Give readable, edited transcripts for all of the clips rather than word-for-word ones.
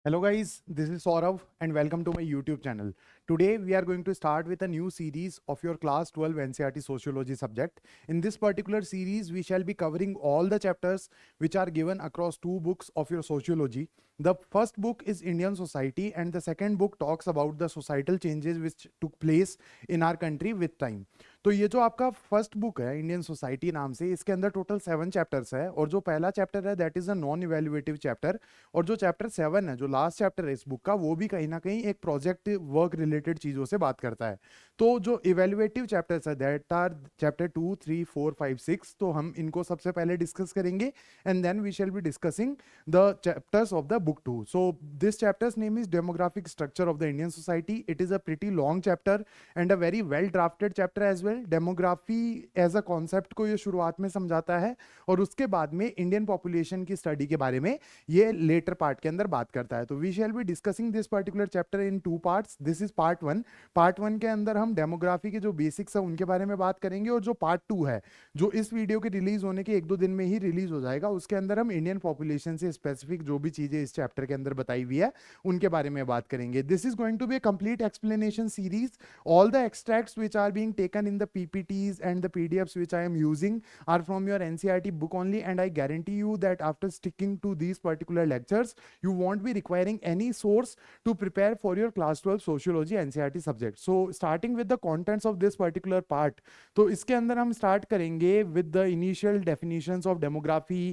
Hello guys, this is Saurav and welcome to my YouTube channel. Today we are going to start with a new series of your class 12 NCERT Sociology subject. In this particular series, we shall be covering all the chapters which are given across two books of your sociology. The first book is Indian Society and the second book talks about the societal changes which took place in our country with time. तो ये जो आपका first book है Indian society नाम से, इसके अंदर total 7 chapters है और जो पहला चैप्टर है that is a non evaluative chapter और जो चैप्टर 7 है जो लास्ट चैप्टर है इस बुक का वो भी कहीं ना कहीं एक प्रोजेक्ट वर्क रिलेटेड चीजों से बात करता है। तो जो इवेल्युएटिव चैप्टर्स है दैट आर चैप्टर 2, 3, 4, 5, 6, तो हम इनको सबसे पहले डिस्कस करेंगे and then we shall be discussing the chapters of the book 2. So this chapters name is demographic structure of the Indian society. It is a pretty long chapter and a very well drafted chapter as well. Demography as a concept को ये शुरुआत में समझाता है और उसके बाद में इंडियन पॉपुलेशन की स्टडी के बारे में ये लेटर पार्ट के अंदर बात करता है. तो we shall be discussing this particular chapter in 2 parts. This is part 1. Part 1 के अंदर हम डेमोग्राफी के जो बेसिक्स है उनके बारे में बात करेंगे और जो पार्ट 2 है जो इस वीडियो के रिलीज होने के 1-2 दिन में ही रिलीज हो जाएगा उसके अंदर हम इंडियन पॉपुलेशन से स्पेसिफिक जो भी चीजें इस चैप्टर के अंदर बताई हुई है उनके बारे में बात करेंगे. This is going to be a complete explanation series. All the extracts which are being taken in the PPTs and the PDFs which I am using are from your NCERT book only, and I guarantee you that after sticking to these particular lectures you won't be requiring any source to prepare for your class 12 sociology NCERT subject. So starting with the contents of this particular part, तो इसके अंदर हम start करेंगे with the initial definitions of demography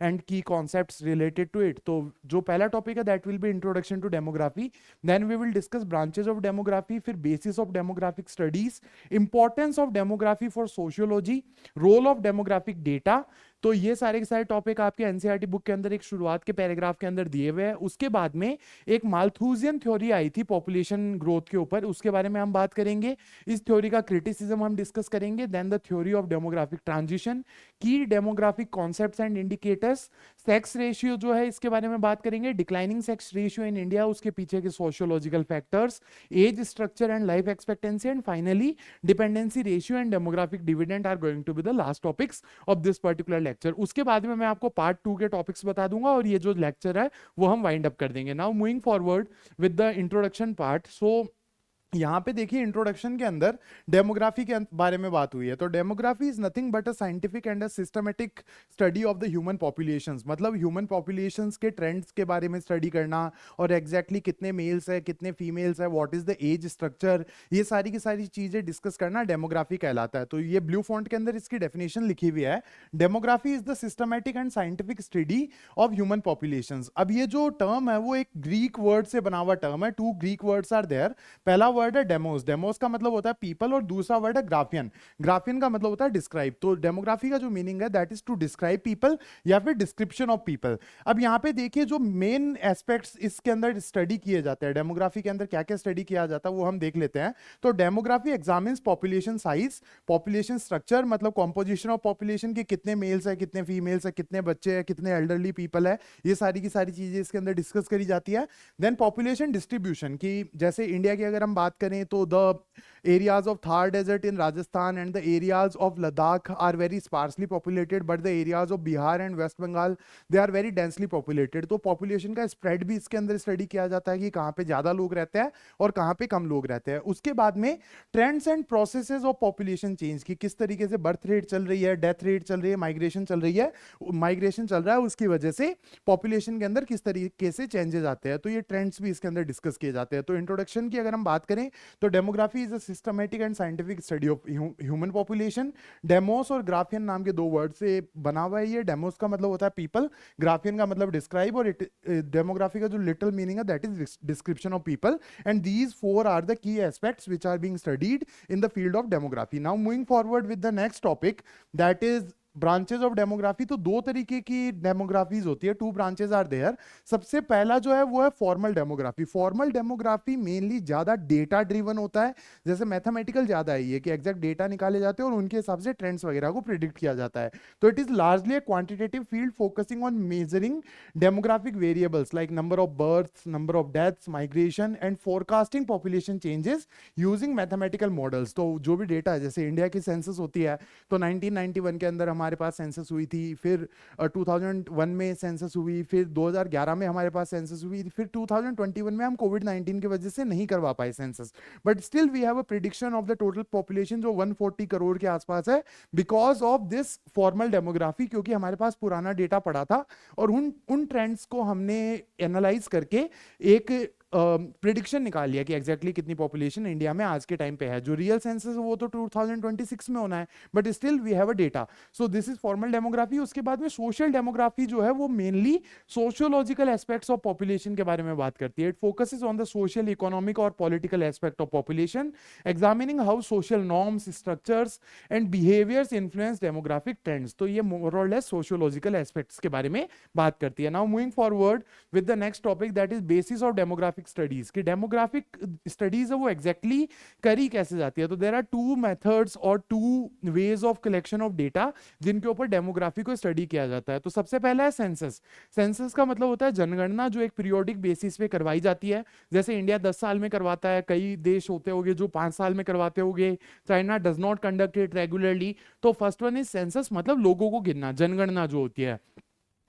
and key concepts related to it. तो जो पहला topic है that will be introduction to demography. Then we will discuss branches of demography, फिर basis of demographic studies, importance of demography for sociology, role of demographic data. तो ये सारे के सारे टॉपिक आपके एनसीईआरटी बुक के अंदर एक शुरुआत के पैराग्राफ के अंदर दिए हुए हैं. उसके बाद में एक माल्थूजियन थ्योरी आई थी पॉपुलेशन ग्रोथ के ऊपर, उसके बारे में हम बात करेंगे. इस थ्योरी का क्रिटिसिज्म हम डिस्कस करेंगे. Then the theory of demographic transition, की demographic concepts and indicators, sex ratio जो है इसके बारे में बात करेंगे. Declining sex ratio in India, उसके पीछे के sociological factors, age structure and life expectancy, and finally dependency ratio and demographic dividend are going to be the last topics of this particular lecture. उसके बाद में मैं आपको पार्ट 2 के topics बता दूंगा और ये जो लेक्चर है वो हम वाइंड अप कर देंगे. Now moving forward with the introduction part. So यहाँ पे देखिए इंट्रोडक्शन के अंदर डेमोग्राफी के बारे में बात हुई है. तो demography is nothing but a scientific and a systematic study of the human populations. मतलब ह्यूमन पॉपुलेशंस के ट्रेंड्स के बारे में स्टडी करना और एग्जैक्टली कितने मेल्स है कितने फीमेल्स है, what is the age structure, ये सारी की सारी चीजें डिस्कस करना डेमोग्राफी कहलाता है. तो ये ब्लू फॉन्ट के अंदर इसकी डेफिनेशन लिखी हुई है. Demography is the systematic and scientific study of human populations. अब ये जो टर्म है वो एक ग्रीक वर्ड से बना हुआ टर्म है. 2 ग्रीक वर्ड्स आर देयर. पहला वर्ड है डेमोस. डेमोस का मतलब होता है पीपल और दूसरा वर्ड है ग्राफियन. ग्राफियन का मतलब होता है डिस्क्राइब. तो डेमोग्राफी का जो मीनिंग है that is to describe people या फिर डिस्क्रिप्शन ऑफ पीपल. अब यहां पे देखिए जो मेन एस्पेक्ट्स इसके अंदर स्टडी किए जाते हैं, डेमोग्राफी के अंदर क्या क्या स्टडी किया जाता है वो हम देख लेते हैं. तो demography examines population size, population structure मतलब कॉम्पोजिशन ऑफ पॉपुलेशन के कितने मेल्स है कितने फीमेल्स है कितने बच्चे हैं कितने एल्डरली पीपल है, ये सारी की सारी चीजें इसके अंदर डिस्कस करी जाती है. देन पॉपुलेशन डिस्ट्रीब्यूशन की, जैसे इंडिया की अगर हम बात करें तो the areas of Thar desert in Rajasthan and the areas of Ladakh are very sparsely populated, but the areas of Bihar and West Bengal they are very densely populated. तो population का spread भी इसके अंदर study किया जाता है कि कहाँ पे ज्यादा लोग रहते हैं और कहाँ पे कम लोग रहते हैं. उसके बाद में trends and processes of population change की, किस तरीके से बर्थ रेट चल रही है, डेथ रेट चल रही है, माइग्रेशन चल रही है, माइग्रेशन चल रहा है, उसकी वजह से पॉपुलेशन के अंदर किस तरीके से चेंजेस आते हैं. तो ये ट्रेंड्स भी इसके अंदर डिस्कस किए जाते हैं. तो इंट्रोडक्शन की अगर हम बात करें तो demography is a systematic and scientific study of human population. Demos और ग्राफियन नाम के 2 वर्ड से बना हुआ है ये. डेमोस का मतलब होता है पीपल, ग्राफियन का मतलब डिस्क्राइब, और डेमोग्राफी का जो लिटिल मीनिंग है that is description of people. And these 4 are the key aspects which are being studied in the field of demography. Now moving forward with the next topic that is branches of demography. तो 2 तरीके की डेमोग्राफीज होती है. 2 branches are there. सबसे पहला जो है वो है formal demography. Formal demography mainly ज्यादा डेटा ड्रिवन होता है. जैसे मैथमेटिकल ज्यादा है ये कि एग्जैक्ट डेटा निकाले जाते हैं और उनके हिसाब से ट्रेंड्स वगैरह को प्रिडिक्ट किया जाता है. तो it is largely a quantitative field focusing on measuring demographic variables like number of births, number of deaths, migration and forecasting population changes using mathematical models. तो जो भी डेटा है, जैसे इंडिया की सेंसस होती है तो 1991 के अंदर हमारे पास सेंसस हुई थी, फिर 2001 में सेंसस हुई, फिर 2011 में हमारे पास सेंसस हुई, फिर 2021 में हम कोविड-19 की वजह से नहीं करवा पाए census, but still we have a prediction of the total population जो 140 करोड़ के आसपास है because of this formal demography, क्योंकि हमारे पास पुराना डेटा पड़ा था और उन ट्रेंड्स को हमने एनालाइज करके एक प्रिडिक्शन निकाल लिया कि एग्जैक्टली कितनी पॉपुलेशन इंडिया में आज के टाइम पे है। जो रियल सेंसस है वो तो 2026 में होना है, but still we have a data. So this is formal demography. उसके बाद में सोशल डेमोग्राफी जो है वो mainly sociological aspects of population के बारे में बात करती है। It focuses on the social, economic और political aspect of population, examining how social norms, structures and behaviours influence demographic trends. तो ये मोर और लेस सोशियोलॉजिकल एस्पेक्ट्स के बारे में बात करती है। Now moving forward with the next topic, that is basis of demographic studies. कि डेमोग्राफिक स्टडीज है वो एग्जैक्टली करी कैसे जाती है। तो देयर आर टू मेथड्स और two ways of collection of data जिनके ऊपर डेमोग्राफी को स्टडी किया जाता है। तो सबसे पहला है सेंसस। सेंसस का मतलब होता है जनगणना, जो एक पीरियोडिक बेसिस पे करवाई जाती है। जैसे इंडिया 10 साल में करवाता है, कई देश होते होंगे जो 5 साल में करवाते होंगे, China does not conduct it regularly. तो फर्स्ट वन इज सेंसस, मतलब लोगों को गिनना, जनगणना जो होती है।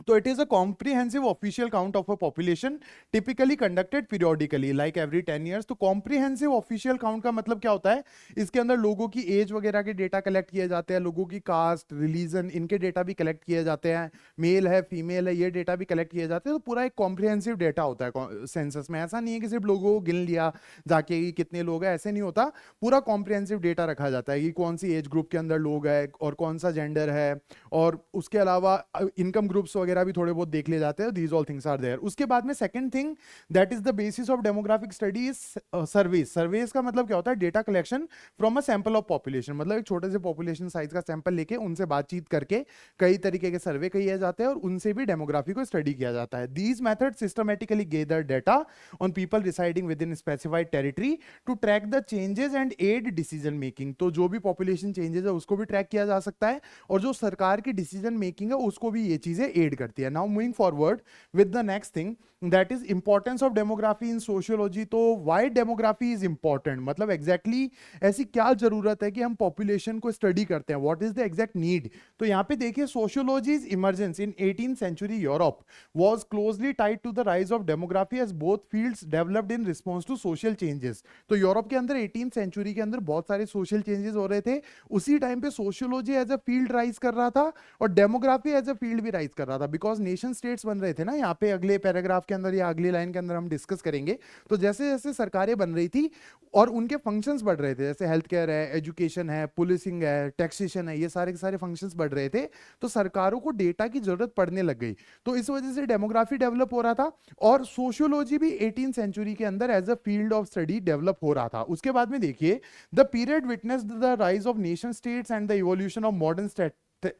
तो it is a comprehensive official count of a population typically conducted periodically like every 10 years। तो comprehensive official count का मतलब क्या होता है, इसके अंदर लोगों की एज वगैरह के डेटा कलेक्ट किए जाते हैं, लोगों की कास्ट, रिलीजन, इनके डेटा भी कलेक्ट किए जाते हैं, मेल है फीमेल है ये डेटा भी कलेक्ट किए जाते हैं। तो पूरा एक कॉम्प्रिहेंसिव डेटा होता है सेंसस में। ऐसा नहीं है कि सिर्फ लोगों को गिन लिया जाके कि कितने लोग हैं, ऐसे नहीं होता। पूरा कॉम्प्रिहेंसिव डेटा रखा जाता है कि कौन सी एज ग्रुप के अंदर लोग हैं और कौन सा जेंडर है, और उसके अलावा इनकम ग्रुप्स वगैरह भी थोड़े बहुत देख ले जाते हैं। These all things are there. उसके बाद में second thing that is the basis of demographic studies, surveys. Surveys का मतलब क्या होता है, data collection from a sample of population. मतलब एक छोटे से पॉपुलेशन साइज का सैंपल लेके उनसे बातचीत करके कई तरीके के सर्वे किए जाते हैं और उनसे भी डेमोग्राफी को स्टडी किया जाता है। These method systematically gather data on people residing within specified territory to track the changes and aid decision making. तो जो भी पॉपुलेशन चेंजेस है उसको भी ट्रैक किया जा सकता है, और जो सरकार की डिसीजन मेकिंग है उसको भी ये चीजें एड करती है। Now moving forward with the next thing, that is importance of demography in sociology. तो व्हाई डेमोग्राफी इज इंपॉर्टेंट, मतलब एग्जैक्टली ऐसी क्या जरूरत है कि हम पॉपुलेशन को स्टडी करते हैं, what is the exact need. तो यहां पे देखिए, sociology's emergence in 18th century Europe was closely tied to the rise of demography as both fields developed in response to social changes। तो यूरोप के अंदर 18th century के अंदर बहुत सारे सोशल चेंजेस हो रहे थे, उसी टाइम पे sociology as a field rise कर रहा था और डेमोग्राफी एज अ फील्ड भी राइज कर रहा था, बिकॉज नेशन स्टेट्स बन रहे थे ना। यहाँ पे अगले पैराग्राफ के अंदर या अगली लाइन के अंदर हम डिस्कस करेंगे। तो जैसे जैसे सरकारें बन रही थी और उनके फंक्शंस बढ़ रहे थे, जैसे हेल्थ केयर है, एजुकेशन है, पुलिसिंग है, टैक्सेशन है, ये सारे के सारे फंक्शंस बढ़ रहे थे, तो सरकारों को डेटा की जरूरत पड़ने लग गई। तो इस वजह से डेमोग्राफी डेवलप हो रहा था और सोशियोलॉजी भी 18th century के अंदर as a field of study develop हो रहा था। उसके बाद में देखिए, the period witnessed the rise of nation states and the evolution of modern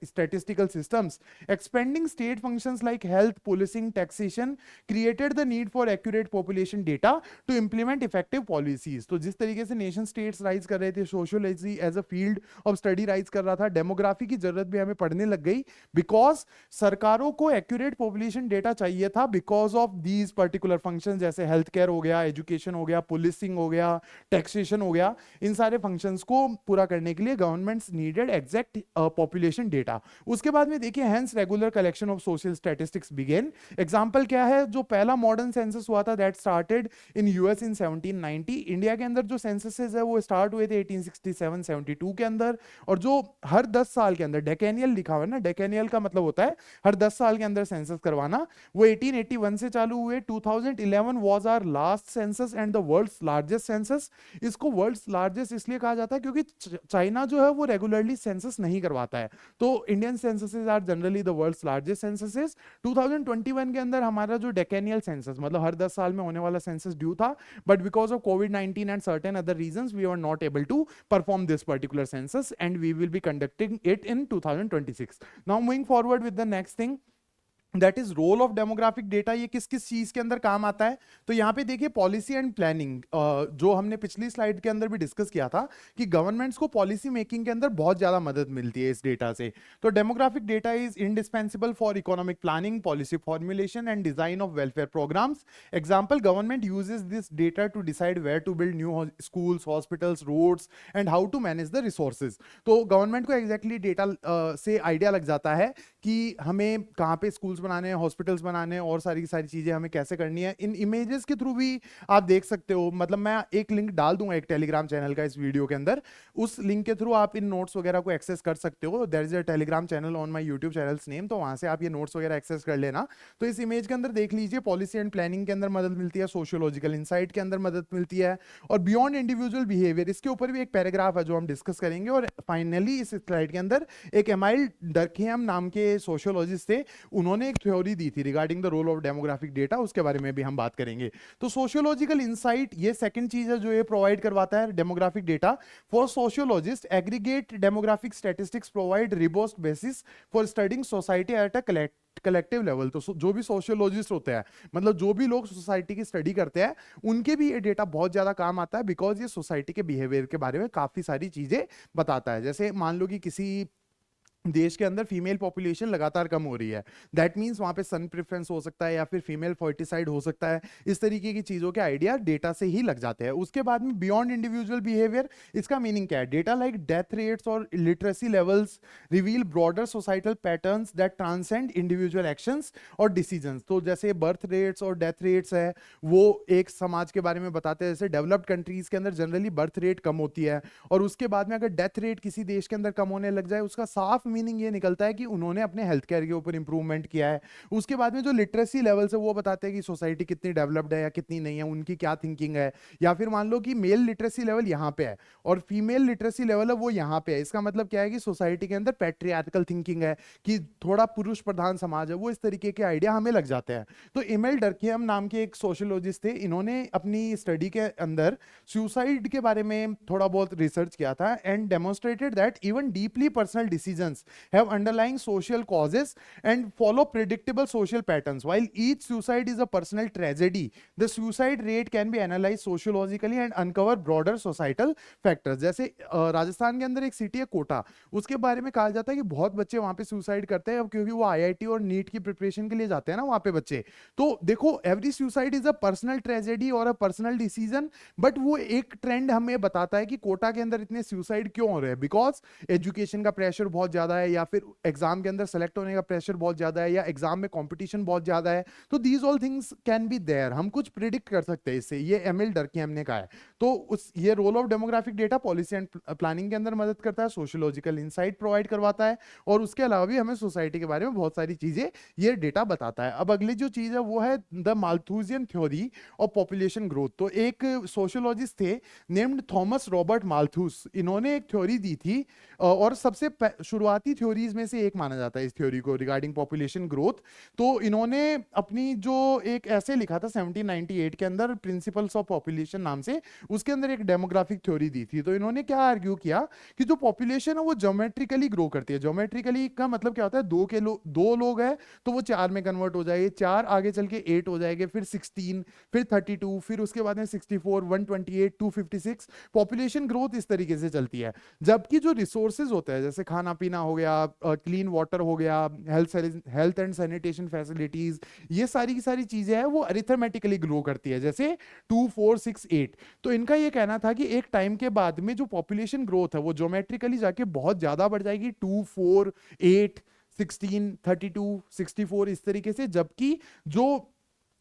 statistical systems, expanding state functions like health, policing, taxation created the need for accurate population data to implement effective policies। तो जिस तरीके से nation states rise कर रहे थे, sociology as a field of study rise कर रहा था, डेमोग्राफी की जरूरत भी हमें पड़ने लग गई, बिकॉज सरकारों को एक्यूरेट पॉपुलेशन डेटा चाहिए था because of these particular function, जैसे हेल्थ केयर हो गया, एजुकेशन हो गया, पुलिसिंग हो गया, टैक्सेशन हो गया। इन सारे फंक्शंस को पूरा करने के लिए governments needed exact population data. उसके बाद में देखिए, hence regular collection of social statistics began. Example क्या है, जो पहला मॉडर्न सेंसस हुआ था that started in US in 1790। India के अंदर जो सेंससेस है वो स्टार्ट हुए थे 1867-72 के अंदर, और जो हर 10 साल के अंदर, डेकेनियल लिखा हुआ है ना, डेकेनियल का मतलब होता है हर 10 साल के अंदर सेंसस करवाना, वो 1881 से चालू हुए। 2011 was our last census and the world's largest census. इसको वर्ल्ड्स लार्जेस्ट इसलिए कहा जाता है क्योंकि चाइना जो है वो रेगुलरली सेंसस नहीं करवाता है, तो Indian censuses are generally the world's largest censuses. 2021 के अंदर हमारा जो डेकेनियल सेंसस, मतलब हर 10 साल में होने वाला सेंसस ड्यू था, बट बिकॉज ऑफ कोविड-19 and certain other reasons we are not able to perform this particular census and we will be conducting it in 2026। Now moving forward with the next thing, that is role of demographic data, ये किस किस चीज के अंदर काम आता है। तो यहाँ पे देखिए पॉलिसी एंड प्लानिंग, जो हमने पिछली स्लाइड के अंदर भी डिस्कस किया था कि गवर्नमेंट्स को पॉलिसी मेकिंग के अंदर बहुत ज्यादा मदद मिलती है इस डेटा से। तो demographic data is indispensable for economic planning, policy formulation and design of welfare programmes. Example, government uses this data to decide where to build new schools, hospitals, roads and how to manage the resources. तो government को exactly data से idea लग जाता है कि हमें कहाँ पे स्कूल्स बनाने हैं, हॉस्पिटल्स बनाने हैं और सारी की सारी चीजें हमें कैसे करनी है। इन इमेजेस के थ्रू भी आप देख सकते हो, मतलब मैं एक लिंक डाल दूंगा एक टेलीग्राम चैनल का इस वीडियो के अंदर, उस लिंक के थ्रू आप इन नोट्स वगैरह को एक्सेस कर सकते हो। There is a Telegram channel on my YouTube channel's name, तो वहां से आप ये नोट्स वगैरह एक्सेस कर लेना। तो इस इमेज के अंदर देख लीजिए, पॉलिसी एंड प्लानिंग के अंदर मदद मिलती है, सोशियोलॉजिकल इंसाइट के अंदर मदद मिलती है, और बियॉन्ड इंडिविजुअल बिहेवियर, इसके ऊपर भी एक पैराग्राफ है जो हम डिस्कस करेंगे। और फाइनली इस स्लाइड के अंदर एक एमाइल डर्कहेम नाम के सोशियोलॉजिस्ट थे, उन्होंने एक थ्योरी दी थी regarding the role of demographic data, उसके बारे में भी हम बात करेंगे। तो सोशियोलॉजिकल इंसाइट ये सेकंड चीज है जो ये प्रोवाइड करवाता है demographic data. For sociologist, aggregate demographic statistics provide robust basis for studying society at a collective level. तो जो भी सोशियोलॉजिस्ट होते हैं, मतलब जो भी लोग सोसाइटी की स्टडी करते हैं, उनके भी ये डेटा बहुत ज्यादा काम आता है, बिकॉज ये सोसाइटी के बिहेवियर के बारे में काफी सारी चीजें बताता है। जैसे मान लो कि किसी देश के अंदर फीमेल पॉपुलेशन लगातार कम हो रही है, दैट मींस वहां पे सन प्रेफरेंस हो सकता है या फिर फीमेल फर्टिसाइड हो सकता है, इस तरीके की चीजों के आइडिया डेटा से ही लग जाते हैं। उसके बाद में बियॉन्ड इंडिविजुअल बिहेवियर, इसका मीनिंग क्या है? डेटा लाइक डेथ रेट्स और literacy levels reveal broader societal patterns that transcend individual actions और डिसीजंस। तो जैसे बर्थ रेट्स और डेथ रेट्स है, वो एक समाज के बारे में बताते हैं। जैसे डेवलप्ड कंट्रीज के अंदर जनरली बर्थ रेट कम होती है, और उसके बाद में अगर डेथ रेट किसी देश के अंदर कम होने लग जाए, उसका साफ मीनिंग ये निकलता है कि उन्होंने अपने हेल्थ केयर के ऊपर इंप्रूवमेंट किया है। उसके बाद में जो लिटरेसी लेवल्स है वो बताते हैं कि सोसाइटी कितनी डेवलप्ड है या कितनी नहीं है, उनकी क्या थिंकिंग है। या फिर मान लो कि मेल लिटरेसी लेवल यहाँ पे है और फीमेल लिटरेसी लेवल है वो यहाँ पे है, इसका मतलब क्या है कि सोसाइटी के अंदर पैट्रियार्कल थिंकिंग है, कि थोड़ा पुरुष प्रधान समाज है, वो इस तरीके के आइडिया हमें लग जाते हैं। तो इमेल डर्कहेम नाम के एक सोशियोलॉजिस्ट थे, इन्होंने अपनी स्टडी के अंदर सुसाइड के बारे में थोड़ा बहुत रिसर्च किया था, and demonstrated that even deeply personal decisions have underlying social causes and follow predictable social patterns. While each suicide is a personal tragedy, the suicide rate can be analyzed sociologically and uncover broader societal factors. जैसे राजस्थान के अंदर एक city है कोटा, उसके बारे में कहा जाता है कि बहुत बच्चे वहां पे सुसाइड करते हैं, अब क्योंकि वो आईआईटी और नीट की प्रिपरेशन के लिए जाते हैं ना वहां पे बच्चे। तो देखो, every suicide is a personal tragedy और अ पर्सनल डिसीजन, बट वो एक ट्रेंड हमें बताता है कि कोटा के अंदर इतने सुसाइड क्यों हो रहे हैं, बिकॉज एजुकेशन का प्रेशर बहुत ज्यादा है, या फिर एग्जाम के अंदर सेलेक्ट होने का प्रेशर बहुत ज्यादा है, या एग्जाम में कंपटीशन बहुत ज्यादा है। तो these all things can be there, हम कुछ प्रिडिक्ट कर सकते हैं इससे, ये एमिल डर्कहेम ने कहा है। तो उस ये role of demographic data policy and planning के अंदर मदद करता है, सोशियोलॉजिकल इंसाइट प्रोवाइड करवाता है, और उसके अलावा भी हमें सोसाइटी के बारे में बहुत सारी चीजें ये डेटा बताता है। अब अगली जो चीज है वो है the Malthusian theory of population growth. तो एक सोशियोलॉजिस्ट थे नेम्ड थॉमस रॉबर्ट माल्थूस, इन्होंने एक थ्योरी दी थी, और सबसे शुरुआती थ्योरीज में से एक माना जाता है इस थ्योरी को रिगार्डिंग पॉपुलेशन ग्रोथ। तो इन्होंने अपनी जो एक ऐसे लिखा था 1798 के अंदर, प्रिंसिपल्स ऑफ पॉपुलेशन नाम से, उसके अंदर एक डेमोग्राफिक थ्योरी दी थी। तो इन्होंने क्या आर्ग्यू किया कि जो पॉपुलेशन है वो ज्योमेट्रिकली ग्रो करती है। ज्योमेट्रिकली का मतलब क्या होता है? दो लोग हैं तो वो चार में कन्वर्ट हो जाएगी, चार आगे चल के 8 हो जाएंगे, फिर 16, फिर 32, फिर उसके बाद में 64, 128, 256। पॉपुलेशन ग्रोथ इस तरीके से चलती है। जबकि जो रिसोर्सेज होते हैं, जैसे खाना पीना हो गया, क्लीन वाटर हो गया, हेल्थ एंड सैनिटेशन फैसिलिटीज, ये सारी की सारी चीजें हैं वो अरिथमेटिकली ग्रो करती है, जैसे 2, 4, 6, 8। तो इनका ये कहना था कि एक टाइम के बाद में जो पॉपुलेशन ग्रोथ है वो ज्योमेट्रिकली जाके बहुत ज्यादा बढ़ जाएगी, 2, 4, 8, 16, 32, 64 इस तरीके से। जबकि जो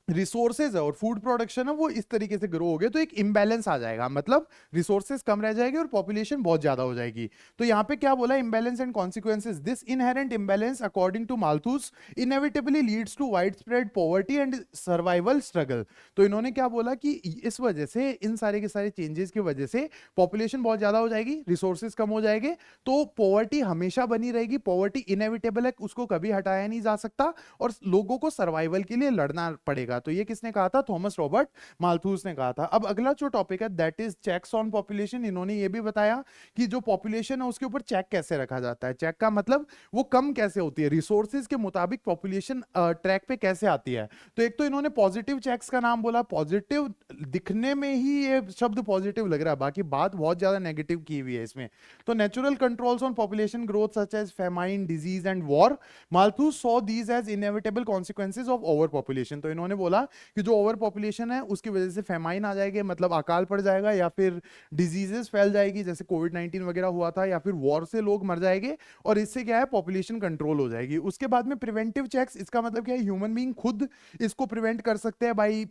रिसोर्सेज है और फूड प्रोडक्शन है वो इस तरीके से ग्रो हो गए, तो एक इम्बैलेंस आ जाएगा, मतलब रिसोर्सेज कम रह जाएगी और पॉपुलेशन बहुत ज्यादा हो जाएगी। तो यहां पे क्या बोला? Imbalance and consequences, this inherent imbalance according to Malthus inevitably leads to widespread poverty and survival struggle. तो इन्होंने क्या बोला कि इस वजह से, इन सारे के सारे चेंजेस की वजह से पॉपुलेशन बहुत ज्यादा हो जाएगी, रिसोर्सेज कम हो जाएंगे, तो पॉवर्टी हमेशा बनी रहेगी। पॉवर्टी इनएविटेबल है, उसको कभी हटाया नहीं जा सकता, और लोगों को सर्वाइवल के लिए लड़ना पड़ेगा। तो ये किसने कहा था? थॉमस रॉबर्ट मालथूस ने कहा था। अब अगला जो टॉपिक है that is checks on population. इन्होंने ये भी बताया कि जो पॉपुलेशन है उसके ऊपर चेक कैसे रखा जाता है। चेक का मतलब वो कम कैसे होती है, रिसोर्सेज के मुताबिक पॉपुलेशन ट्रैक पे कैसे आती है। तो एक तो इन्होंने पॉजिटिव चेक्स का नाम बोला, पॉजिटिव दिखने में ही ये शब्द पॉजिटिव लग रहा है, बाकी बात बहुत ज्यादा नेगेटिव की हुई है इसमें। तो natural controls on population growth such as famine, disease and war, Malthus saw these as inevitable consequences of overpopulation. तो इन्होंने बोला कि जो ओवर पॉपुलेशन है उसकी वजह से फेमाइन आ जाएगी, मतलब अकाल पड़ जाएगा, या फिर डिजीजेस फैल जाएगी जैसे कोविड-19 वगैरह हुआ था, या फिर वॉर से लोग मर जाएंगे, और इससे क्या है पॉपुलेशन कंट्रोल हो जाएगी। उसके बाद में प्रिवेंटिव चेक्स, इसका मतलब क्या है, ह्यूमन बीइंग खुद इसको प्रिवेंट कर सकते हैं by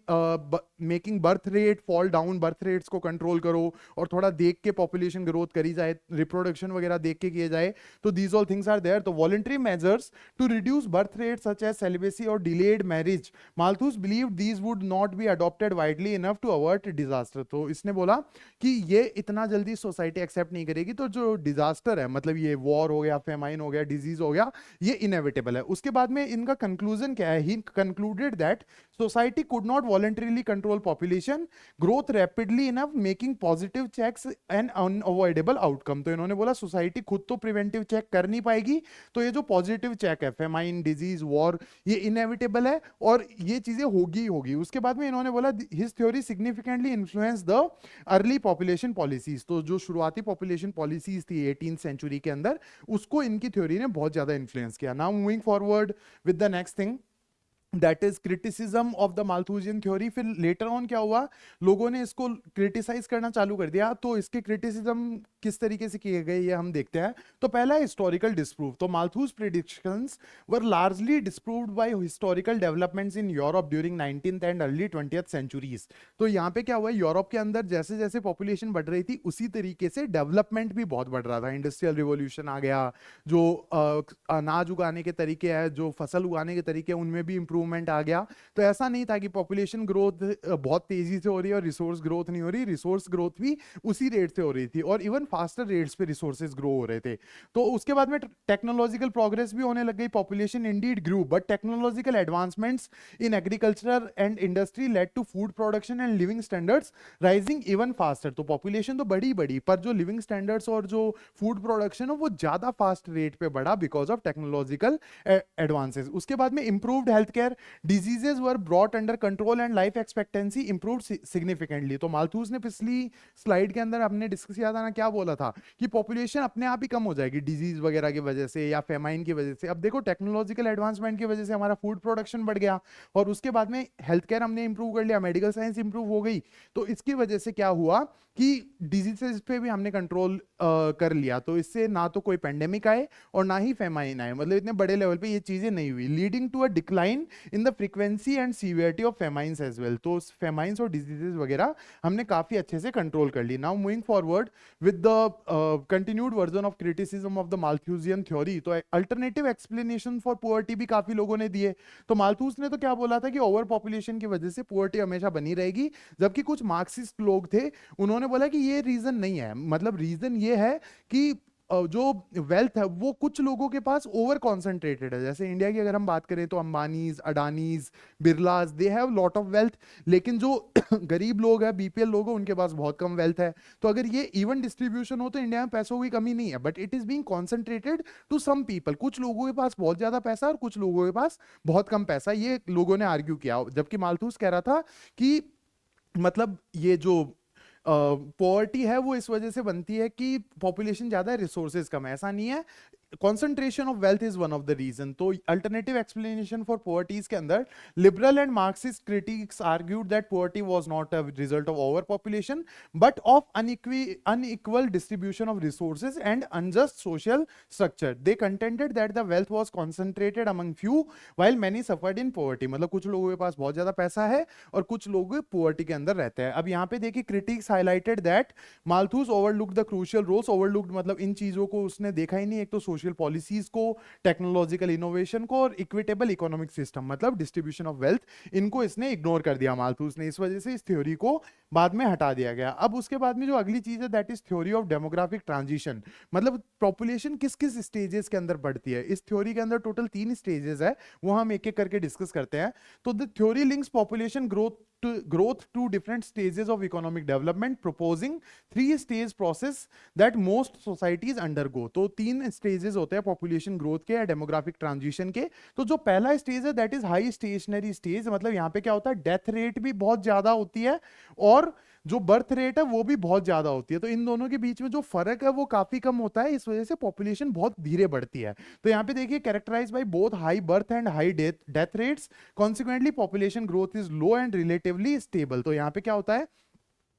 making birth rate fall down, birth rates को कंट्रोल करो और थोड़ा देख के पॉपुलेशन ग्रोथ करी जाए, रिप्रोडक्शन वगैरह देख के किए जाए। तो these all things are there. तो voluntary measures to reduce birth rate such as celibacy और delayed marriage, Malthus believed these would not be adopted widely enough to avert disaster. तो इसने बोला कि ये इतना जल्दी सोसाइटी एक्सेप्ट नहीं करेगी, तो जो डिजास्टर है, मतलब ये वॉर हो गया, फेमाइन हो गया, डिजीज हो गया, ये इनएविटेबल है। उसके बाद में इनका कंक्लूजन क्या है? He concluded that society could not voluntarily control population growth rapidly enough making positive checks an unavoidable outcome। तो इन्होंने बोला सोसाइटी खुद तो प्रिवेंटिव चेक कर नहीं पाएगी, तो ये जो पॉजिटिव चेक है, फेमाइन, डिजीज, वॉर, ये इनएविटेबल है और ये चीजें होगी ही होगी। उसके बाद में इन्होंने बोला his theory significantly influence the early population policies. तो जो शुरुआती पॉपुलेशन पॉलिसीज थी 18th सेंचुरी के अंदर, उसको इनकी थ्योरी ने बहुत ज्यादा इन्फ्लुएंस किया। Now moving forward with the next thing that is criticism of the Malthusian theory. फिर लेटर ऑन क्या हुआ, लोगों ने इसको क्रिटिसाइज करना चालू कर दिया। तो इसके क्रिटिसिज्म किस तरीके से किए गए ये हम देखते हैं। तो पहला हिस्टोरिकल डिस्प्रूव। तो Malthus predictions were largely disproved by historical developments in Europe during 19th and early 20th centuries. तो यहाँ पे क्या हुआ, यूरोप के अंदर जैसे जैसे पॉपुलेशन बढ़ रही थी उसी तरीके से डेवलपमेंट भी बहुत बढ़ रहा था। इंडस्ट्रियल रिवॉल्यूशन आ गया, जो अनाज उगाने के तरीके हैं, जो फसल उगाने के तरीके हैं, उनमें भी इंप्रूवमेंट आ गया। तो ऐसा नहीं था कि पॉपुलेशन ग्रोथ बहुत तेजी से हो रही है और रिसोर्स ग्रोथ नहीं हो रही, रिसोर्स ग्रोथ भी उसी रेट से हो रही थी और इवन फास्टर रेट्स पे रिसोर्सेज ग्रो हो रहे थे। तो उसके बाद में टेक्नोलॉजिकल प्रोग्रेस भी होने लग गई। Population indeed grew but technological advancements in agriculture and industry led to food production and living standards rising even faster. तो पॉपुलेशन तो बढ़ी बढ़ी, पर जो लिविंग स्टैंडर्ड्स और जो फूड प्रोडक्शन है वो ज्यादा फास्ट रेट पे बढ़ा बिकॉज ऑफ टेक्नोलॉजिकल एडवांसेस। उसके बाद में improved health care, diseases were brought under control and life expectancy improved significantly. तो मालथूस ने पिछली स्लाइड के अंदर हमने डिस्कस किया था ना, क्या बोला था कि पॉपुलेशन अपने आप ही कम हो जाएगी डिजीज वगैरह की वजह से या फेमाइन की वजह से। अब देखो टेक्नोलॉजिकल एडवांसमेंट की वजह से हमारा फूड प्रोडक्शन बढ़ गया और उसके बाद में हेल्थ केयर हमने इंप्रूव कर लिया, मेडिकल साइंस इंप्रूव हो गई। तो इसकी वजह से क्या हुआ कि डिजीजेस पे भी हमने कंट्रोल कर लिया। तो इससे ना तो कोई पेंडेमिक आए और ना ही फेमाइन आए, मतलब इतने बड़े लेवल पे ये चीजें नहीं हुई, leading to a decline in the frequency and severity of famines as well. तो फेमाइंस और डिजीजेस वगैरह हमने काफी अच्छे से कंट्रोल कर ली। Now moving forward with the continued version of criticism of the Malthusian theory. तो अल्टरनेटिव एक्सप्लेनेशन फॉर पुअर्टी भी काफी लोगों ने दिए। तो मालथूस ने तो क्या बोला था कि ओवर पॉपुलेशन की वजह से पुअर्टी हमेशा बनी रहेगी, जबकि कुछ मार्क्सिस्ट लोग थे उन्होंने बोला कि ये रीजन नहीं है, मतलब रीजन ये है कि जो वेल्थ है वो कुछ लोगों के पास ओवर कॉन्सेंट्रेटेड है। जैसे इंडिया की अगर हम बात करें तो Ambanis, Adanis, Birlas, they have lot of wealth, लेकिन जो गरीब लोग हैं, बीपीएल लोग हैं, उनके पास बहुत कम वेल्थ है। तो अगर ये इवन डिस्ट्रीब्यूशन हो तो इंडिया में पैसों की कमी नहीं है, but it is being concentrated to some people. कुछ लोगों के पास बहुत ज्यादा पैसा और कुछ लोगों के पास बहुत कम पैसा, ये लोगों ने आर्ग्यू किया। जबकि मालथूस कह रहा था कि मतलब ये जो पॉवर्टी है वो इस वजह से बनती है कि पॉपुलेशन ज्यादा है, रिसोर्सेज कम है, ऐसा नहीं है। concentration of wealth is one of the reason। तो alternative explanation for poverty के अंदर liberal and Marxist critics argued that poverty was not a result of overpopulation but of unequal distribution of resources and unjust social structure। They contended that the wealth was concentrated among few while many suffered in poverty। मतलब कुछ लोगों के पास बहुत ज्यादा पैसा है और कुछ लोग poverty के अंदर रहते हैं। अब यहाँ पे देखिए critics highlighted that Malthus overlooked the crucial roles। overlooked मतलब इन चीजों को उसने देखा ही नहीं, एक तो सोशल पॉलिसीज को, टेक्नोलॉजिकल इनोवेशन को और इक्विटेबल इकोनॉमिक सिस्टम मतलब डिस्ट्रीब्यूशन ऑफ वेल्थ, इनको इसने इग्नोर कर दिया मालथूस ने। इस वजह से इस थ्योरी को बाद में हटा दिया गया। अब उसके बाद में जो अगली चीज है that is theory of demographic transition, मतलब पॉपुलेशन किस किस स्टेजेस के अंदर बढ़ती है। इस थ्योरी के अंदर टोटल 3 स्टेजेस है, वो हम एक एक करके डिस्कस करते हैं। तो the theory links population growth to different stages of economic development, proposing 3 stage process that most societies undergo। तो 3 स्टेजेस होते हैं पॉपुलेशन ग्रोथ के या डेमोग्राफिक ट्रांजिशन के। तो जो पहला स्टेज है that is high stationary stage, मतलब यहाँ पे क्या होता है, डेथ रेट भी बहुत ज्यादा होती है और जो बर्थ रेट है वो भी बहुत ज्यादा होती है। तो इन दोनों के बीच में जो फर्क है वो काफी कम होता है, इस वजह से पॉपुलेशन बहुत धीरे बढ़ती है। तो यहाँ पे देखिए characterised by both high birth and high death rates, consequently population growth is low and relatively stable. तो यहाँ पे क्या होता है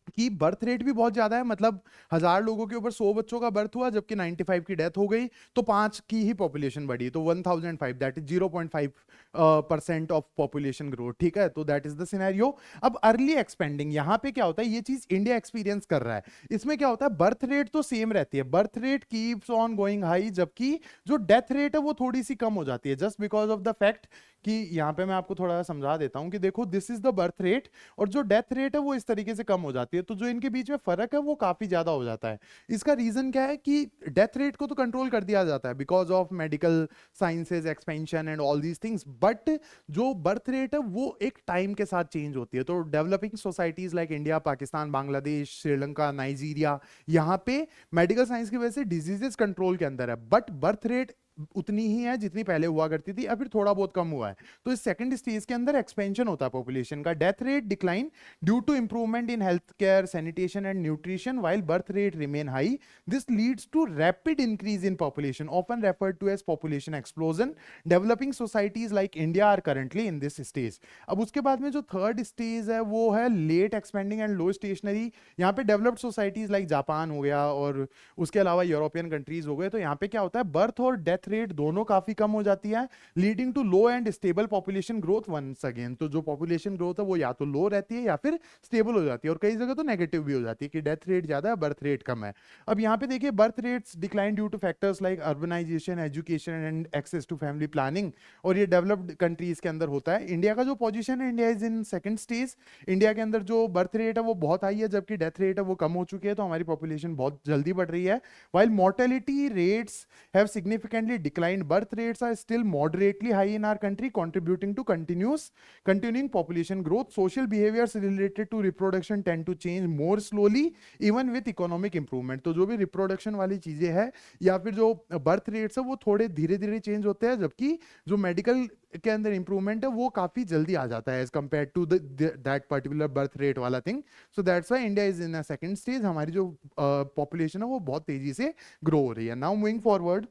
कि बर्थ रेट भी बहुत ज्यादा है, मतलब 1000 लोगों के ऊपर 100 बच्चों का बर्थ हुआ, जबकि 95 की डेथ हो गई, तो 5 की ही पॉपुलेशन बढ़ी, तो 1005, that is 0.5% of population growth. ठीक है, तो दैट इज द सिनेरियो। अब अर्ली एक्सपेंडिंग, यहां पे क्या होता है, ये चीज इंडिया एक्सपीरियंस कर रहा है। इसमें क्या होता है, बर्थ रेट तो सेम रहती है, birth rate keeps on going high, जबकि जो डेथ रेट है वो थोड़ी सी कम हो जाती है, just because of the fact कि यहां पे मैं आपको थोड़ा सा समझा देता हूं कि देखो this is the birth rate और जो डेथ रेट है वो इस तरीके से कम हो जाती है, तो जो इनके बीच में फर्क है वो काफी ज्यादा हो जाता है। इसका रीजन क्या है कि डेथ रेट को तो कंट्रोल कर दिया जाता है because of medical sciences expansion and all these things, but जो बर्थ रेट है वो एक टाइम के साथ चेंज होती है। तो developing societies like India, Pakistan, Bangladesh, Sri Lanka, Nigeria, यहाँ पे मेडिकल साइंस की वजह से डिजीजेस कंट्रोल के अंदर है, बट बर्थ रेट उतनी ही है जितनी पहले हुआ करती थी, या फिर थोड़ा बहुत कम हुआ है। तो इस सेकंड स्टेज के अंदर एक्सपेंशन होता है पॉपुलेशन का। Death rate decline due to improvement in health care, sanitation and nutrition, while birth rate remain high. This leads to rapid increase in population, often referred to as population explosion. Developing societies like India are currently in this stage. अब उसके बाद में जो third stage है वो है late expanding and low stationary. यहाँ पे डेवलप्ड सोसाइटीज लाइक जापान हो गया और उसके अलावा यूरोपियन कंट्रीज हो गए, तो यहाँ पे क्या होता है, बर्थ और डेथ रेट दोनों काफी कम हो जाती है, leading to low and stable population growth once again. तो जो पॉपुलेशन ग्रोथ है वो या तो लो रहती है या फिर स्टेबल हो जाती है, और कई जगह तो नेगेटिव भी हो जाती है कि डेथ रेट ज्यादा है, बर्थ रेट कम है। अब यहाँ पे देखिए birth rates decline due to factors like urbanisation, education and access to family planning, और ये डेवलप्ड कंट्रीज के अंदर होता है। इंडिया का जो पोजीशन है, India is in second stage. India के अंदर जो बर्थ रेट है वो बहुत हाई है, जबकि डेथ रेट है वो कम हो चुकी है, तो हमारी पॉपुलेशन बहुत जल्दी बढ़ रही है। while mortality rates have significantly declined, birth rates are still moderately high in our country, contributing to continuing population growth. Social behaviors related to reproduction tend to change more slowly even with economic improvement। तो जो भी reproduction वाली चीजें हैं या फिर जो birth rates है वो थोड़े धीरे धीरे चेंज होते हैं, जबकि जो मेडिकल के अंदर इंप्रूवमेंट है वो काफी जल्दी आ जाता है as compare to that particular birth rate वाला thing. So that's why India is in a second stage, हमारी जो पॉपुलेशन है वो बहुत तेजी से ग्रो हो रही है। Now moving forward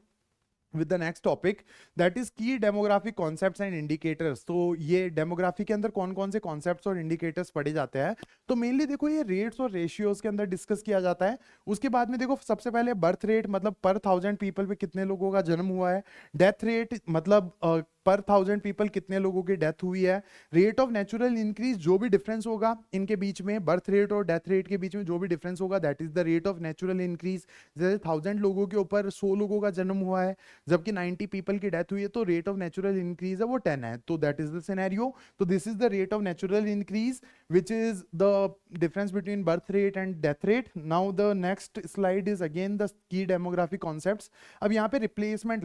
with the next topic, that is key demographic concepts and indicators। तो ये डेमोग्राफी के अंदर कौन कौन से कॉन्सेप्ट्स और इंडिकेटर्स पढ़े जाते हैं, तो मेनली देखो ये रेट्स और रेशियोज के अंदर डिस्कस किया जाता है। उसके बाद में देखो सबसे पहले बर्थ रेट, मतलब पर 1000 पीपल पे कितने लोगों का जन्म हुआ है। डेथ रेट, मतलब पर 1000 पीपल कितने लोगों की डेथ हुई है। रेट ऑफ नेचुरल इंक्रीज, जो भी डिफरेंस होगा इनके बीच में, बर्थ रेट और डेथ रेट के बीच में जो भी डिफरेंस होगा that is the rate of natural increase. जैसे 1000 लोगों के ऊपर 100 लोगों का जन्म हुआ है, जबकि 90 पीपल की डेथ हुई है, तो रेट ऑफ नेचुरल इंक्रीज है वो 10 है, तो दैट इज द सिनेरियो। तो this is the rate of natural increase which is the difference between birth rate and death rate. Now the next slide is again the key demographic concepts। अब यहाँ पे replacement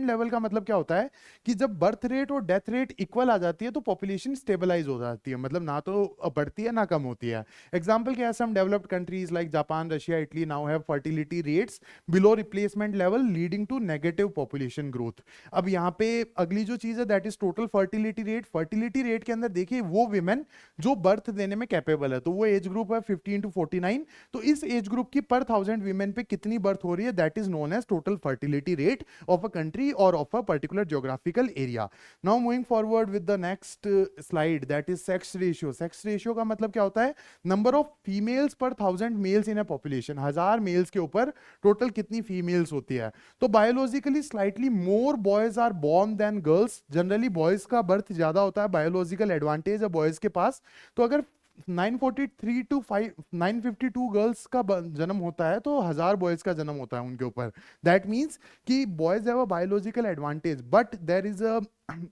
level का मतलब क्या होता है कि जब बर्थ रेट और डेथ रेट इक्वल आ जाती है तो पॉपुलेशन स्टेबलाइज हो जाती है, मतलब ना तो बढ़ती है ना कम होती है। एग्जाम्पल क्या है, some developed countries like Japan, Russia, Italy now have fertility rates below replacement level leading to negative population growth. अब यहाँ पे अगली जो चीज है that is total fertility rate. Fertility rate के अंदर देखिए वो विमेन जो बर्थ देने में कैपेबल है, तो वो एज ग्रुप है 15 to 49, तो इस एज ग्रुप की पर 1000 वीमेन पे कितनी बर्थ हो रही है that is known as total fertility rate of a country और of a particular geographical area. Now moving forward with the next slide that is sex ratio. Sex ratio का मतलब क्या होता है, number of females per 1000 males in a population, 1000 males के ऊपर total कितनी females होती है। तो biologically slightly more boys are born than girls, generally boys का बर्थ ज्यादा होता है, बायोलॉजिकल एडवांटेज है बॉयज के पास। तो अगर 943 टू 952 गर्ल्स का जन्म होता है तो 1000 बॉयज का जन्म होता है उनके ऊपर। दैट मीन्स कि boys have a biological advantage, but there is a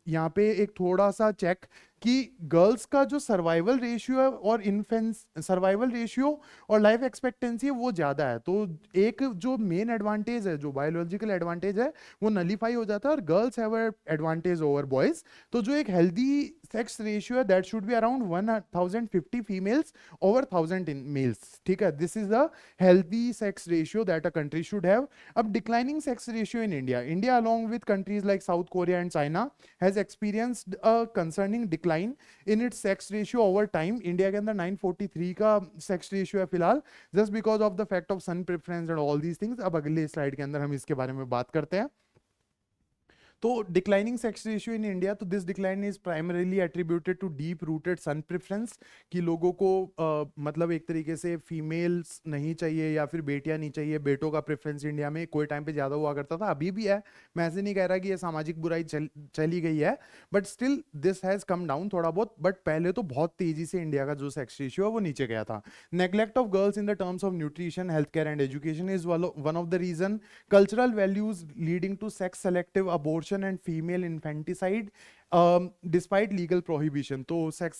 यहाँ पे एक थोड़ा सा चेक कि गर्ल्स का जो सर्वाइवल रेशियो है और इन्फेंस सर्वाइवल रेशियो और लाइफ एक्सपेक्टेंसी है वो ज़्यादा है। तो एक जो मेन एडवांटेज है, जो बायोलॉजिकल एडवांटेज है, वो नलीफाई हो जाता है और girls have advantage over boys. तो जो एक हेल्दी सेक्स रेशियो है that should be around 1050 females over 1000 in males. ठीक है, this is the healthy sex ratio that a country should have. अब declining sex ratio in India, India along with countries like South Korea and China has experienced a concerning decline in its sex ratio over time. India के अंदर 943 का sex ratio है फिलहाल, just because of the fact of son preference and all these things. अब अगले slide के अंदर हम इसके बारे में बात करते हैं। तो declining sex ratio in India, तो this decline is primarily attributed to deep rooted son preference, कि लोगों को मतलब एक तरीके से फीमेल्स नहीं चाहिए या फिर बेटियां नहीं चाहिए। बेटों का प्रेफरेंस इंडिया में कोई टाइम पे ज़्यादा हुआ करता था, अभी भी है, मैं ऐसे नहीं कह रहा कि ये सामाजिक बुराई चली गई है, but still this has come down थोड़ा बहुत। बट पहले तो बहुत तेजी से इंडिया का जो सेक्स रेशियो है वो नीचे गया था। Neglect of girls in the terms of nutrition, health care and education is one of the reason. Cultural values leading to sex selective abortion and female infanticide despite legal prohibition. तो sex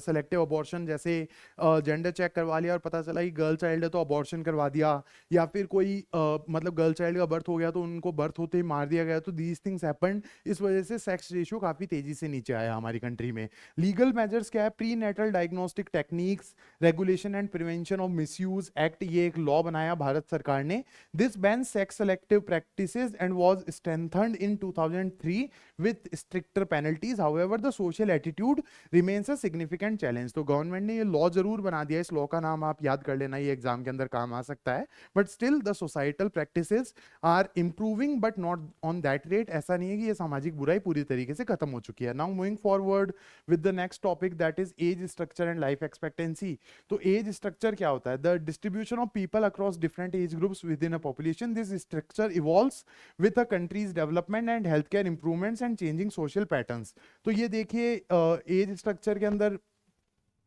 selective abortion, जैसे gender check करवा लिया और पता चला कि girl child है तो अबॉर्शन करवा दिया, या फिर कोई मतलब गर्ल चाइल्ड का बर्थ हो गया तो उनको बर्थ होते ही मार दिया गया, तो दीज थिंग्स हैपेंड। इस वजह से सेक्स रेशियो काफ़ी तेजी से नीचे आया हमारी कंट्री में। लीगल मेजर्स क्या है, prenatal diagnostic techniques, regulation and prevention of misuse act, ये एक लॉ बनाया भारत सरकार ने। This ban sex selective practices and was strengthened in 2003 with stricter penalties. However, the social attitude remains a significant challenge। तो government ने ये law जरूर बना दिया, इस लॉ का नाम आप याद कर लेना, ये एग्जाम के अंदर काम आ सकता है। But still the societal practices are improving but not on that rate. ऐसा नहीं है कि ये सामाजिक बुराई पूरी तरीके से खत्म हो चुकी है। Now moving forward with the next topic that is age structure and life expectancy. तो एज स्ट्रक्चर क्या होता है, the distribution of people across different age groups within a population. This structure evolves with a country's development and health care improvements and changing social patterns. तो ये देखिए as structure के अंदर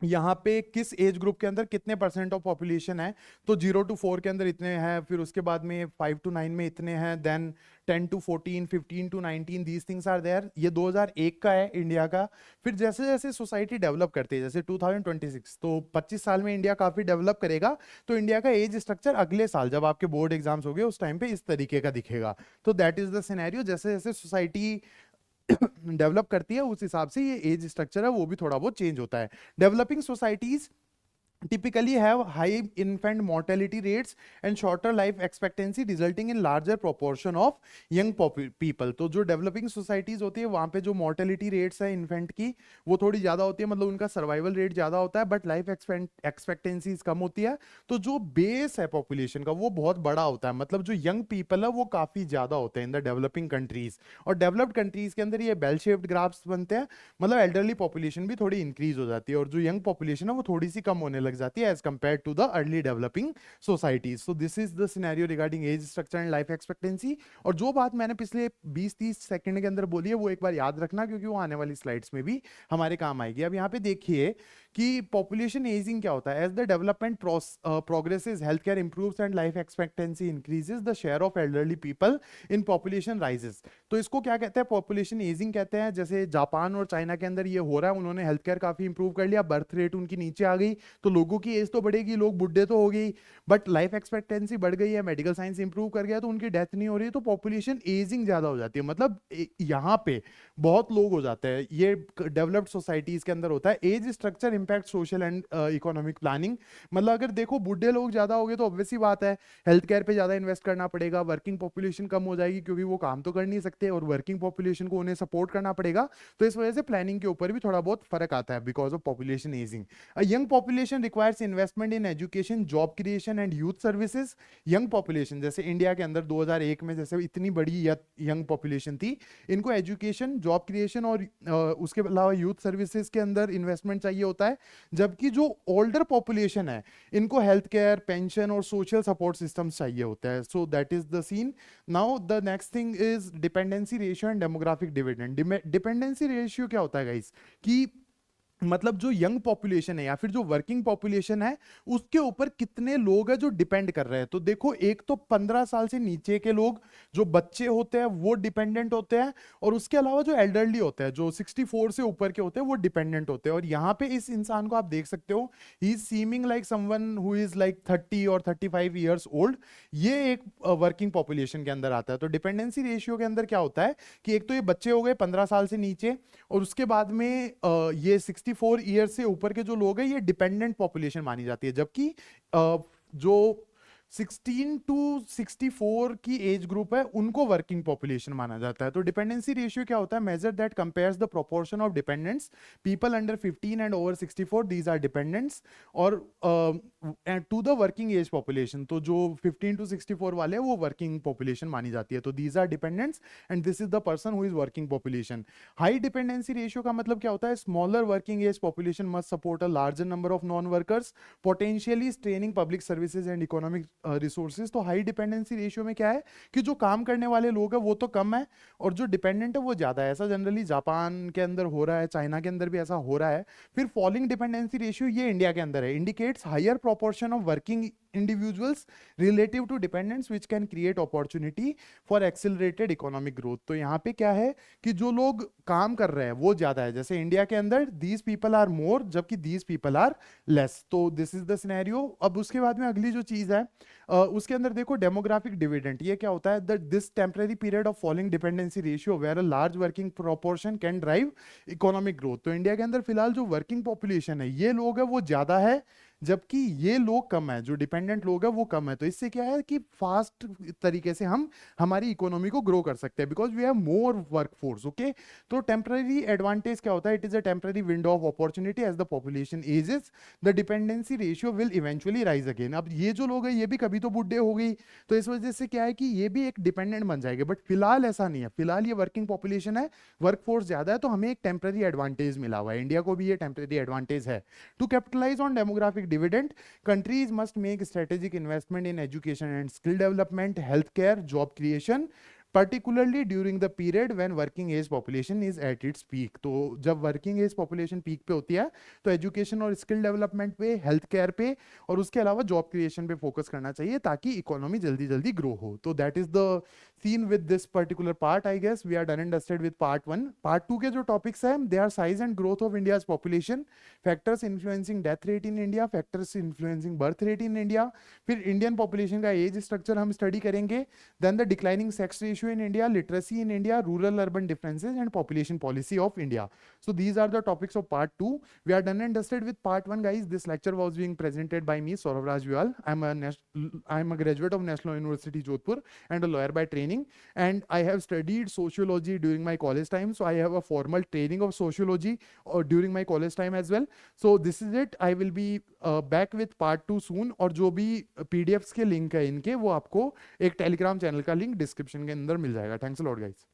यहाँ पे किस एज ग्रुप के अंदर कितने परसेंट ऑफ पॉपुलेशन है। तो 0 to 4 के अंदर इतने हैं, फिर उसके बाद में 5 to 9 में इतने हैं, then 10 to 14, 15 to 19, these things are there. ये 2001 का है इंडिया का। फिर जैसे जैसे सोसाइटी डेवलप करती है, जैसे 2026, तो 25 साल में इंडिया काफी डेवलप करेगा, तो इंडिया का एज स्ट्रक्चर अगले साल जब आपके बोर्ड एग्जाम्स हो गए उस टाइम पे इस तरीके का दिखेगा। तो दैट इज द सिनेरियो, जैसे जैसे सोसाइटी डेवलप करती है उस हिसाब से ये एज स्ट्रक्चर है वो भी थोड़ा बहुत चेंज होता है। Developing societies typically have high infant mortality rates and shorter life expectancy resulting in larger proportion of young people। तो जो डेवलपिंग सोसाइटीज होती है वहां पे जो mortality rates है इन्फेंट की वो थोड़ी ज्यादा होती है, मतलब उनका सर्वाइवल रेट ज्यादा होता है, बट लाइफ एक्सपेक्टेंसीज कम होती है। तो जो बेस है पॉपुलेशन का वो बहुत बड़ा होता है, मतलब जो यंग पीपल है वो काफी ज्यादा होते हैं इन द डेवलपिंग कंट्रीज। और डेवलप्ड कंट्रीज के अंदर ये बेल शेप्ड ग्राफ्स बनते हैं, मतलब एल्डरली पॉपुलेशन भी थोड़ी इंक्रीज हो जाती है और जो यंग पॉपुलेशन है वो थोड़ी सी कम होने लग जाती है as compare to the early developing societies. So this is the scenario regarding age structure and life expectancy. और जो बात मैंने पिछले 20-30 सेकंड के अंदर बोली है वो एक बार याद रखना, क्योंकि वो आने वाली स्लाइड्स में भी हमारे काम आएगी। अब यहाँ पे देखिए कि पॉपुलेशन एजिंग क्या होता है। As the development progresses, health care improves and life expectancy increases, the share of elderly people in population rises. तो इसको क्या कहते हैं, पॉपुलेशन एजिंग कहते हैं। जैसे जापान और चाइना के अंदर ये हो रहा है, उन्होंने हेल्थ केयर काफी इंप्रूव कर लिया, बर्थ रेट उनकी नीचे आ गई, तो लोगों की एज तो बढ़ेगी, लोग बुढ़े तो हो गई, बट लाइफ एक्सपेक्टेंसी बढ़ गई है, मेडिकल साइंस इंप्रूव कर गया तो उनकी डेथ नहीं हो रही, तो पॉपुलेशन एजिंग ज्यादा हो जाती है। मतलब यहाँ पे बहुत लोग हो जाते हैं, ये डेवलप्ड सोसाइटीज के अंदर होता है। Age structure impact social and economic planning, मतलब अगर देखो बुढ़े लोग ज्यादा हो गए तो ऑब्वियस सी बात है हेल्थ केयर पे ज्यादा इन्वेस्ट करना पड़ेगा, वर्किंग पॉपुलेशन कम हो जाएगी क्योंकि वो काम तो कर नहीं सकते और वर्किंग पॉपुलेशन को उन्हें सपोर्ट करना पड़ेगा, तो इस वजह से प्लानिंग के ऊपर भी थोड़ा बहुत फर्क आता है because of population ageing. Young population requires investment in education, job creation and youth services. Young population जैसे इंडिया के अंदर 2001 में जैसे इतनी बड़ी यंग पॉपुलेशन थी, इनको एजुकेशन, जॉब क्रिएशन और उसके अलावा यूथ सर्विसेज के अंदर इन्वेस्टमेंट चाहिए होता है। जबकि जो ओल्डर पॉपुलेशन है इनको हेल्थ केयर, पेंशन और सोशल सपोर्ट सिस्टम्स चाहिए होता है। So that is the scene. Now the next thing is dependency ratio and demographic dividend. Dependency ratio क्या होता है गाइस, कि मतलब जो यंग पॉपुलेशन है या फिर जो वर्किंग पॉपुलेशन है उसके ऊपर कितने लोग हैं जो डिपेंड कर रहे हैं। तो देखो, एक तो 15 साल से नीचे के लोग, जो बच्चे होते हैं वो डिपेंडेंट होते हैं, और उसके अलावा जो एल्डरली होते हैं, जो 64 से ऊपर के होते हैं, वो डिपेंडेंट होते हैं। और यहाँ पे इस इंसान को आप देख सकते हो, he is seeming like someone who is like 30 और 35 ईयर्स ओल्ड। ये एक वर्किंग पॉपुलेशन के अंदर आता है। तो डिपेंडेंसी रेशियो के अंदर क्या होता है कि एक तो ये बच्चे हो गए 15 साल से नीचे, और उसके बाद में ये 64 ईयर से ऊपर के जो लोग हैं ये डिपेंडेंट पॉपुलेशन मानी जाती है। जबकि जो 16 टू 64 की एज ग्रुप है उनको वर्किंग पॉपुलेशन माना जाता है। तो डिपेंडेंसी रेशियो क्या होता है? Measure that compares the proportion of dependents, people under 15 and over 64, these are dependents, और to the working age population. तो जो 15 टू 64 वाले हैं वो वर्किंग पॉपुलेशन मानी जाती है। तो these are dependents and this is the person who is working population. High dependency ratio का मतलब क्या होता है? Smaller working age population must support a larger number of non workers, potentially straining public services and economic resources. तो high dependency ratio में क्या है कि जो काम करने वाले लोग हैं वो तो कम है, और जो डिपेंडेंट है वो ज्यादा है। ऐसा जनरली जापान के अंदर हो रहा है, चाइना के अंदर भी ऐसा हो रहा है। फिर फॉलिंग डिपेंडेंसी रेशियो ये इंडिया के अंदर है, indicates higher proportion of working individuals relative to dependents which can create opportunity for accelerated economic growth। तो यहाँ पे क्या है कि जो लोग काम कर रहे हैं वो ज्यादा है, जैसे इंडिया के अंदर these people are more जबकि these people are less। तो this is the scenario। अब उसके बाद में अगली जो चीज है उसके अंदर देखो, डेमोग्राफिक डिविडेंड। ये क्या होता है? That this temporary period of falling dependency ratio where a large working proportion can drive economic growth. तो इंडिया के अंदर फिलहाल जो वर्किंग पॉपुलेशन है ये लोग है वो ज्यादा है, जबकि ये लोग कम है, जो डिपेंडेंट लोग है वो कम है। तो इससे क्या है कि फास्ट तरीके से हम हमारी इकोनॉमी को ग्रो कर सकते हैं, because we have more workforce. Okay, तो टेम्पररी एडवांटेज क्या होता है? It is a temporary window of opportunity as the population ages, the dependency ratio will eventually rise again. अब ये जो लोग हैं ये भी कभी तो बुढ़े हो गई, तो इस वजह से क्या है कि ये भी एक डिपेंडेंट बन जाएंगे। बट फिलहाल ऐसा नहीं है, फिलहाल ये वर्किंग पॉपुलेशन है, वर्कफोर्स ज्यादा है, तो हमें एक टेम्पररी एडवांटेज मिला हुआ है। इंडिया को भी ये टेम्पररी एडवांटेज है। To capitalise on demographic dividend, countries must make strategic investment in education and skill development, healthcare, job creation, particularly during the period when working age population is at its peak। तो जब working age population peak पे होती है तो education और skill development पे, health care पे, और उसके अलावा जॉब क्रिएशन पे फोकस करना चाहिए ताकि इकोनॉमी जल्दी जल्दी ग्रो हो। तो that is the scene with this particular part. I guess we are done and dusted with part 1। Part 2 के जो टॉपिक्स हैं they are size and growth of India's population, factors influencing death rate in India, factors influencing birth rate in India, फिर Indian population का age structure हम study करेंगे, then the declining sex ratio in India, literacy in India, rural urban differences, and population policy of India. So these are the topics of part 2. We are done and dusted with part 1, guys. This lecture was being presented by me, Saurav Raj Viwal. I'm a graduate of National University Jodhpur and a lawyer by training, and I have studied sociology during my college time, so I have a formal training of sociology during my college time as well. So this is it. I will be back with part 2 soon, और जो भी PDFs के link है इनके वो आपको एक Telegram channel का लिंक डिस्क्रिप्शन के अंदर मिल जाएगा। Thanks a lot guys.